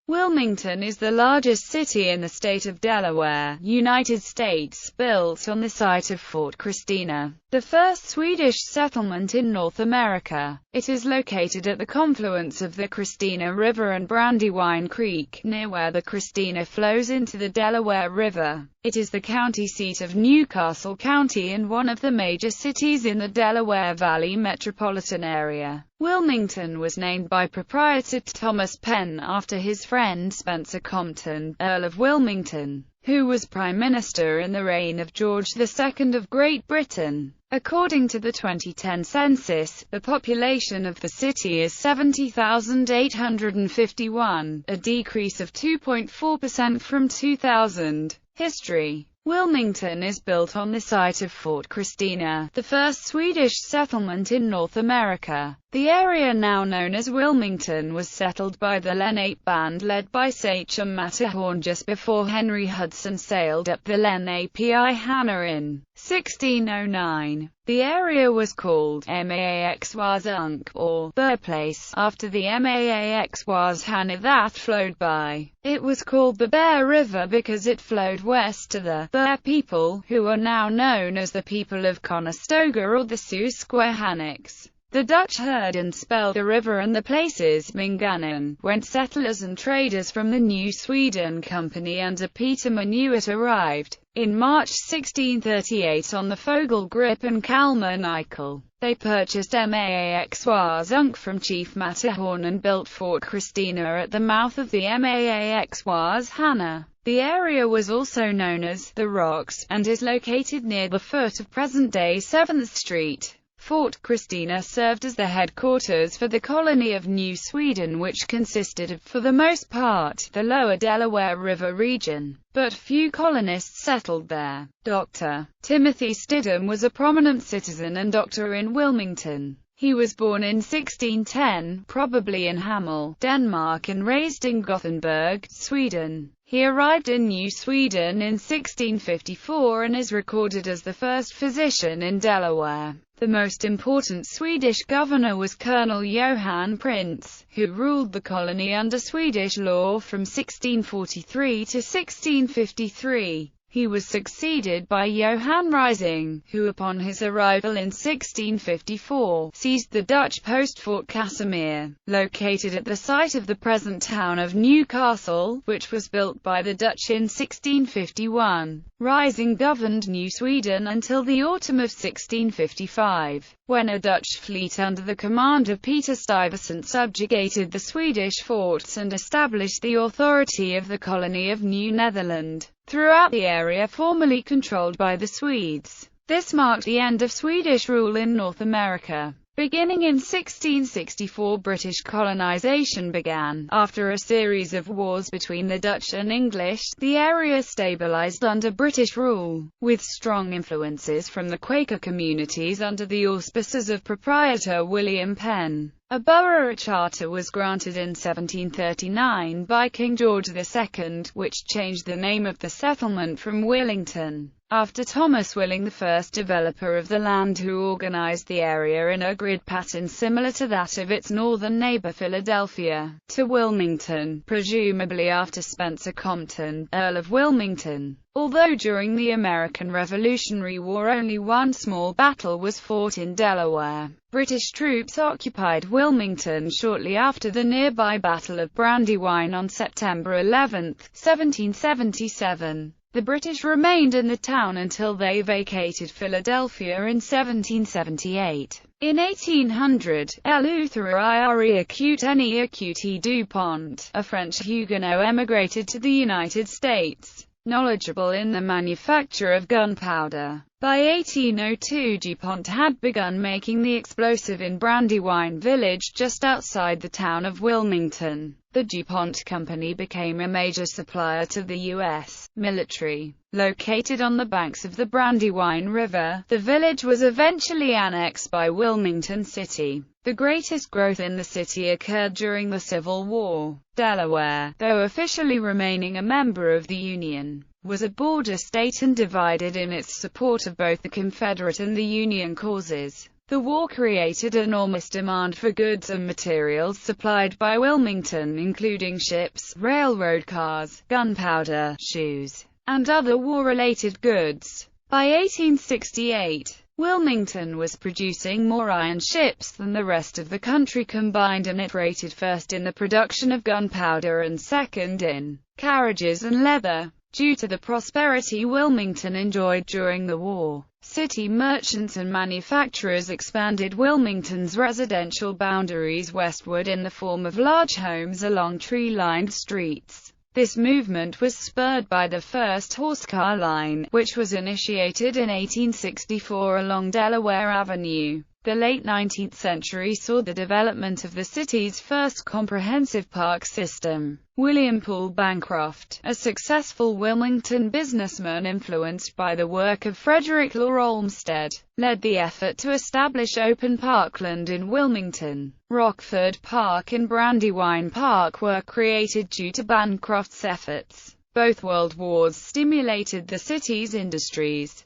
Wilmington is the largest city in the state of Delaware, United States, built on the site of Fort Christina, the first Swedish settlement in North America. It is located at the confluence of the Christina River and Brandywine Creek, near where the Christina flows into the Delaware River. It is the county seat of Newcastle County and one of the major cities in the Delaware Valley metropolitan area. Wilmington was named by proprietor Thomas Penn after his friend Spencer Compton, Earl of Wilmington, who was Prime Minister in the reign of George II of Great Britain. According to the 2010 census, the population of the city is 70,851, a decrease of 2.4% from 2000. History. Wilmington is built on the site of Fort Christina, the first Swedish settlement in North America. The area now known as Wilmington was settled by the Lenape band led by Sachem Matterhorn just before Henry Hudson sailed up the Lenape in 1609. The area was called Paxahakink, or birthplace, after the Paxahakink that flowed by. It was called the Bear River because it flowed west to the Bear people, who are now known as the people of Conestoga or the Susquehannocks. The Dutch heard and spelled the river and the place's Minganen, when settlers and traders from the New Sweden Company under Peter Minuit arrived, in March 1638 on the Fogelgrip and Kalmar Nyckel. They purchased Paxahakink from Chief Matterhorn and built Fort Christina at the mouth of the Paxahakink. The area was also known as the Rocks, and is located near the foot of present-day 7th Street. Fort Christina served as the headquarters for the colony of New Sweden, which consisted of, for the most part, the lower Delaware River region, but few colonists settled there. Dr. Timothy Stidham was a prominent citizen and doctor in Wilmington. He was born in 1610, probably in Hammel, Denmark, and raised in Gothenburg, Sweden. He arrived in New Sweden in 1654 and is recorded as the first physician in Delaware. The most important Swedish governor was Colonel Johan Prince, who ruled the colony under Swedish law from 1643 to 1653. He was succeeded by Johan Rising, who upon his arrival in 1654, seized the Dutch post Fort Casimir, located at the site of the present town of Newcastle, which was built by the Dutch in 1651. Rising governed New Sweden until the autumn of 1655, when a Dutch fleet under the command of Peter Stuyvesant subjugated the Swedish forts and established the authority of the colony of New Netherland throughout the area formerly controlled by the Swedes. This marked the end of Swedish rule in North America. Beginning in 1664, British colonization began. After a series of wars between the Dutch and English, the area stabilized under British rule, with strong influences from the Quaker communities under the auspices of proprietor William Penn. A borough charter was granted in 1739 by King George II, which changed the name of the settlement from Willington, after Thomas Willing, the first developer of the land, who organized the area in a grid pattern similar to that of its northern neighbor Philadelphia, to Wilmington, presumably after Spencer Compton, Earl of Wilmington. Although during the American Revolutionary War only one small battle was fought in Delaware, British troops occupied Wilmington shortly after the nearby Battle of Brandywine on September 11, 1777. The British remained in the town until they vacated Philadelphia in 1778. In 1800, Eleuthère Acute Dupont, a French Huguenot, emigrated to the United States, knowledgeable in the manufacture of gunpowder. By 1802, DuPont had begun making the explosive in Brandywine Village just outside the town of Wilmington. The DuPont Company became a major supplier to the U.S. military. Located on the banks of the Brandywine River, the village was eventually annexed by Wilmington City. The greatest growth in the city occurred during the Civil War. Delaware, though officially remaining a member of the Union, was a border state and divided in its support of both the Confederate and the Union causes. The war created enormous demand for goods and materials supplied by Wilmington, including ships, railroad cars, gunpowder, shoes, and other war-related goods. By 1868, Wilmington was producing more iron ships than the rest of the country combined, and it rated first in the production of gunpowder and second in carriages and leather. Due to the prosperity Wilmington enjoyed during the war, city merchants and manufacturers expanded Wilmington's residential boundaries westward in the form of large homes along tree-lined streets. This movement was spurred by the first horsecar line, which was initiated in 1864 along Delaware Avenue. The late 19th century saw the development of the city's first comprehensive park system. William Poole Bancroft, a successful Wilmington businessman influenced by the work of Frederick Law Olmsted, led the effort to establish open parkland in Wilmington. Rockford Park and Brandywine Park were created due to Bancroft's efforts. Both world wars stimulated the city's industries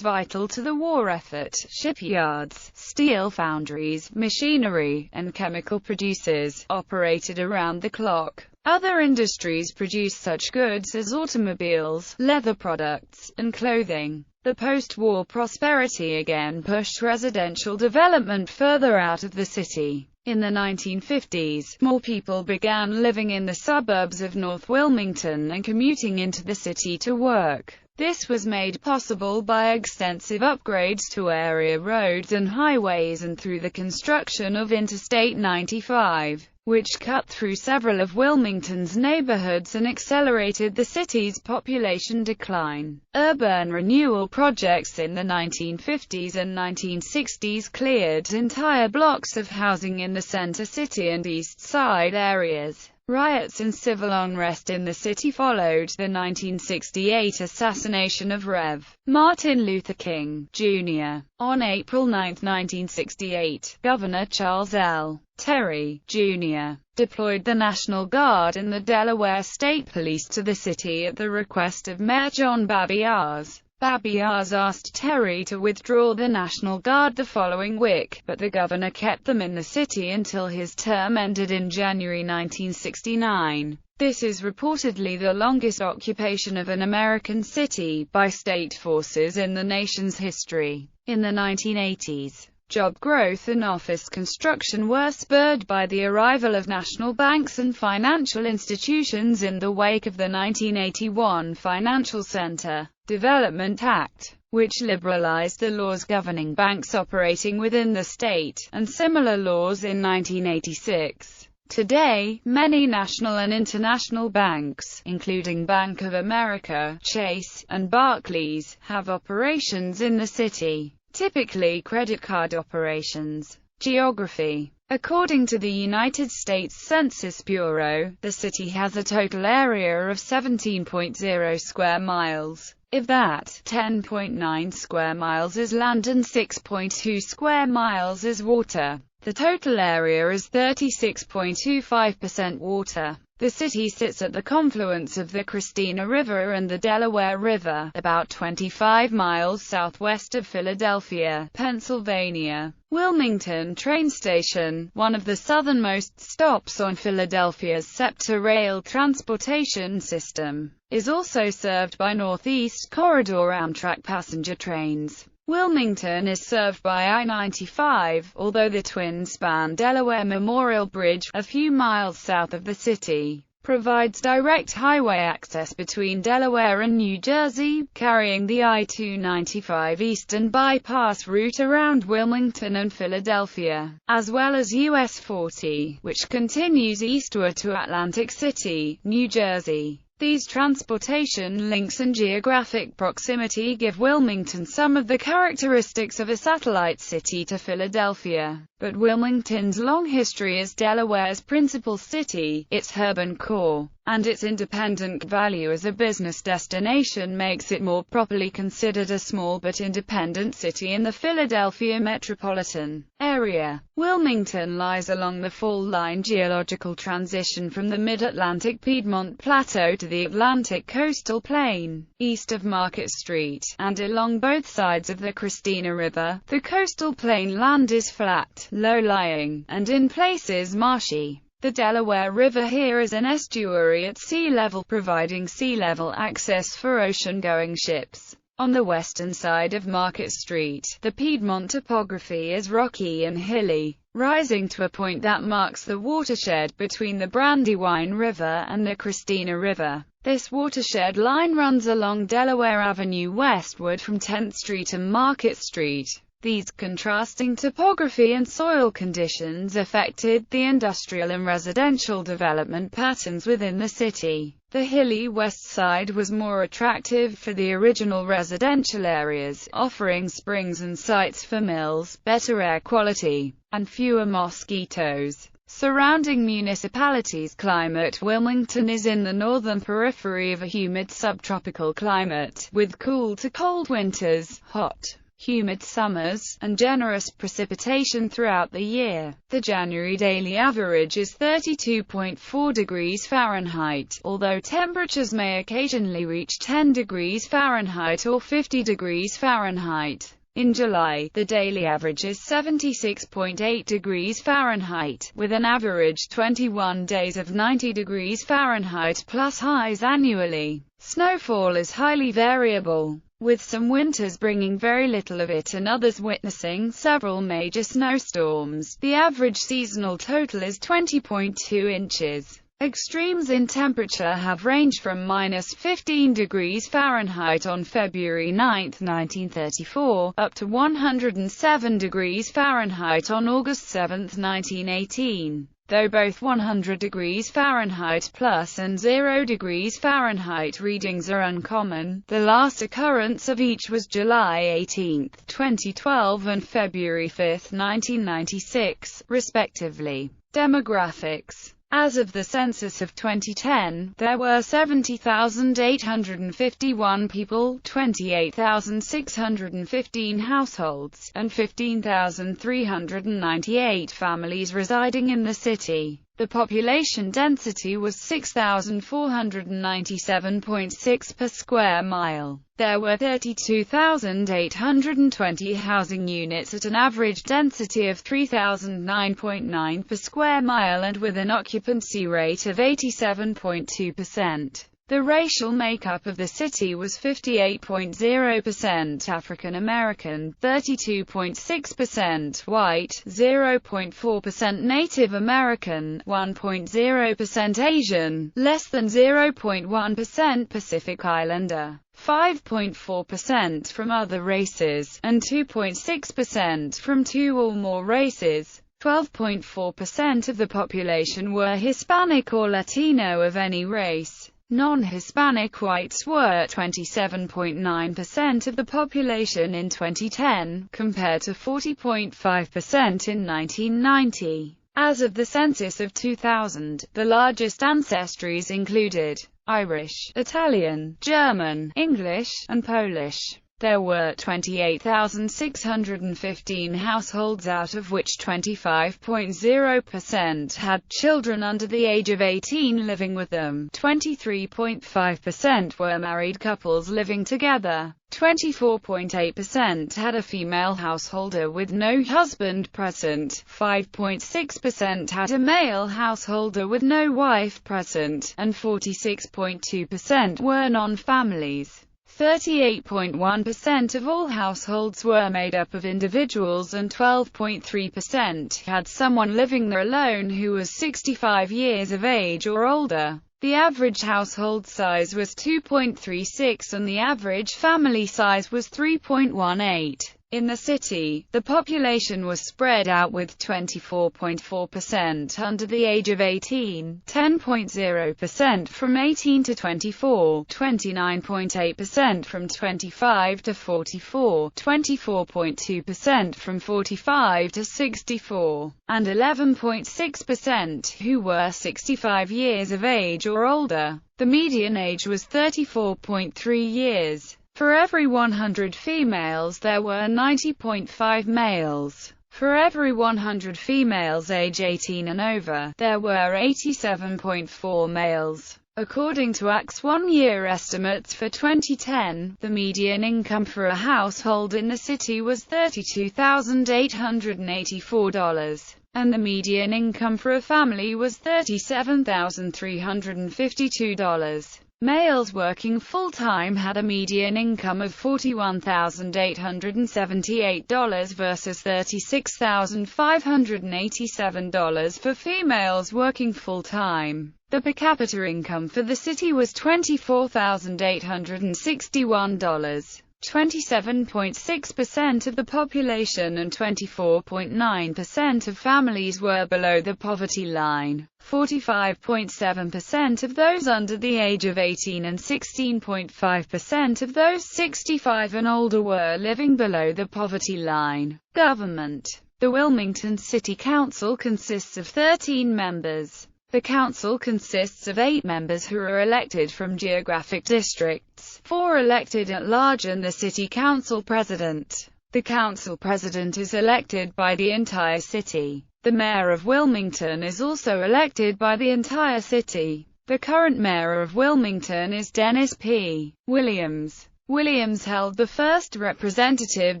vital to the war effort: shipyards, steel foundries, machinery, and chemical producers, operated around the clock. Other industries produced such goods as automobiles, leather products, and clothing. The post-war prosperity again pushed residential development further out of the city. In the 1950s, more people began living in the suburbs of North Wilmington and commuting into the city to work. This was made possible by extensive upgrades to area roads and highways and through the construction of Interstate 95, which cut through several of Wilmington's neighborhoods and accelerated the city's population decline. Urban renewal projects in the 1950s and 1960s cleared entire blocks of housing in the center city and east side areas. Riots and civil unrest in the city followed the 1968 assassination of Rev. Martin Luther King, Jr. On April 9, 1968, Governor Charles L. Terry, Jr. deployed the National Guard and the Delaware State Police to the city at the request of Mayor John Babiars. Babiars asked Terry to withdraw the National Guard the following week, but the governor kept them in the city until his term ended in January 1969. This is reportedly the longest occupation of an American city by state forces in the nation's history. In the 1980s, job growth and office construction were spurred by the arrival of national banks and financial institutions in the wake of the 1981 Financial Center Development Act, which liberalized the laws governing banks operating within the state, and similar laws in 1986. Today, many national and international banks, including Bank of America, Chase, and Barclays, have operations in the city, typically credit card operations. Geography. According to the United States Census Bureau, the city has a total area of 17.0 square miles. Of that, 10.9 square miles is land and 6.2 square miles is water. The total area is 36.25% water. The city sits at the confluence of the Christina River and the Delaware River, about 25 miles southwest of Philadelphia, Pennsylvania. Wilmington train station, one of the southernmost stops on Philadelphia's SEPTA rail transportation system, is also served by Northeast Corridor Amtrak passenger trains. Wilmington is served by I-95, although the twin-span Delaware Memorial Bridge, a few miles south of the city, provides direct highway access between Delaware and New Jersey, carrying the I-295 Eastern Bypass route around Wilmington and Philadelphia, as well as US 40, which continues eastward to Atlantic City, New Jersey. These transportation links and geographic proximity give Wilmington some of the characteristics of a satellite city to Philadelphia. But Wilmington's long history as Delaware's principal city, its urban core, and its independent value as a business destination makes it more properly considered a small but independent city in the Philadelphia metropolitan area. Wilmington lies along the fall-line geological transition from the mid-Atlantic Piedmont Plateau to the Atlantic coastal plain, east of Market Street, and along both sides of the Christina River. The coastal plain land is flat, low-lying, and in places marshy. The Delaware River here is an estuary at sea level, providing sea level access for ocean-going ships. On the western side of Market Street, the Piedmont topography is rocky and hilly, rising to a point that marks the watershed between the Brandywine River and the Christina River. This watershed line runs along Delaware Avenue westward from 10th Street and Market Street. These contrasting topography and soil conditions affected the industrial and residential development patterns within the city. The hilly west side was more attractive for the original residential areas, offering springs and sites for mills, better air quality, and fewer mosquitoes. Surrounding municipalities' climate. Wilmington is in the northern periphery of a humid subtropical climate, with cool to cold winters, hot, humid summers, and generous precipitation throughout the year. The January daily average is 32.4 degrees Fahrenheit, although temperatures may occasionally reach 10 degrees Fahrenheit or 50 degrees Fahrenheit. In July, the daily average is 76.8 degrees Fahrenheit, with an average 21 days of 90 degrees Fahrenheit plus highs annually. Snowfall is highly variable, with some winters bringing very little of it and others witnessing several major snowstorms. The average seasonal total is 20.2 inches. Extremes in temperature have ranged from -15 degrees Fahrenheit on February 9, 1934, up to 107 degrees Fahrenheit on August 7, 1918. Though both 100 degrees Fahrenheit plus and 0 degrees Fahrenheit readings are uncommon, the last occurrence of each was July 18, 2012 and February 5, 1996, respectively. Demographics. As of the census of 2010, there were 70,851 people, 28,615 households, and 15,398 families residing in the city. The population density was 6,497.6 per square mile. There were 32,820 housing units at an average density of 3,009.9 per square mile and with an occupancy rate of 87.2%. The racial makeup of the city was 58.0% African American, 32.6% white, 0.4% Native American, 1.0% Asian, less than 0.1% Pacific Islander, 5.4% from other races, and 2.6% from two or more races. 12.4% of the population were Hispanic or Latino of any race. Non-Hispanic whites were 27.9% of the population in 2010, compared to 40.5% in 1990. As of the census of 2000, the largest ancestries included Irish, Italian, German, English, and Polish. There were 28,615 households, out of which 25.0% had children under the age of 18 living with them. 23.5% were married couples living together. 24.8% had a female householder with no husband present. 5.6% had a male householder with no wife present, and 46.2% were non-families. 38.1% of all households were made up of individuals and 12.3% had someone living there alone who was 65 years of age or older. The average household size was 2.36 and the average family size was 3.18. In the city, the population was spread out with 24.4% under the age of 18, 10.0% from 18 to 24, 29.8% from 25 to 44, 24.2% from 45 to 64, and 11.6% who were 65 years of age or older. The median age was 34.3 years. For every 100 females there were 90.5 males. For every 100 females age 18 and over, there were 87.4 males. According to ACT's one-year estimates for 2010, the median income for a household in the city was $32,884, and the median income for a family was $37,352. Males working full-time had a median income of $41,878 versus $36,587 for females working full-time. The per capita income for the city was $24,861. 27.6% of the population and 24.9% of families were below the poverty line. 45.7% of those under the age of 18 and 16.5% of those 65 and older were living below the poverty line. Government. The Wilmington City Council consists of 13 members. The council consists of 8 members who are elected from geographic districts, 4 elected at large and the city council president. The council president is elected by the entire city. The mayor of Wilmington is also elected by the entire city. The current mayor of Wilmington is Dennis P. Williams. Williams held the first representative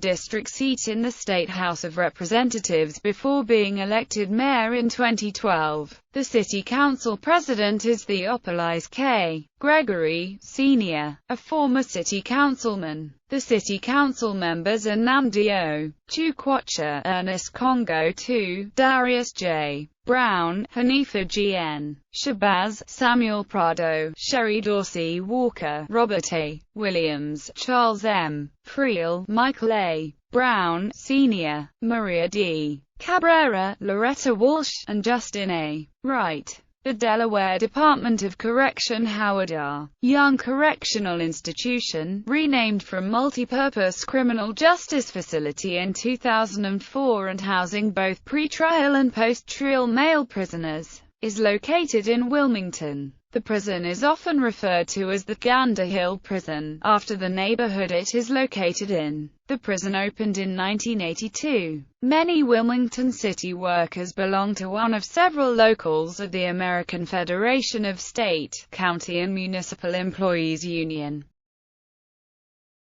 district seat in the State House of Representatives before being elected mayor in 2012. The city council president is Theophilus K. Gregory, Sr., a former city councilman. The city council members are Namdi O. Chukwacha, Ernest Congo II, Darius J. Brown, Hanifa G.N. Shabazz, Samuel Prado, Sherry Dorsey Walker, Robert A. Williams, Charles M. Friel, Michael A. Brown, Sr., Maria D. Cabrera, Loretta Walsh, and Justin A. Wright. The Delaware Department of Correction Howard R. Young Correctional Institution, renamed from Multipurpose Criminal Justice Facility in 2004 and housing both pre-trial and post-trial male prisoners, is located in Wilmington. The prison is often referred to as the Gander Hill Prison, after the neighborhood it is located in. The prison opened in 1982. Many Wilmington city workers belong to one of several locals of the American Federation of State, County and Municipal Employees Union.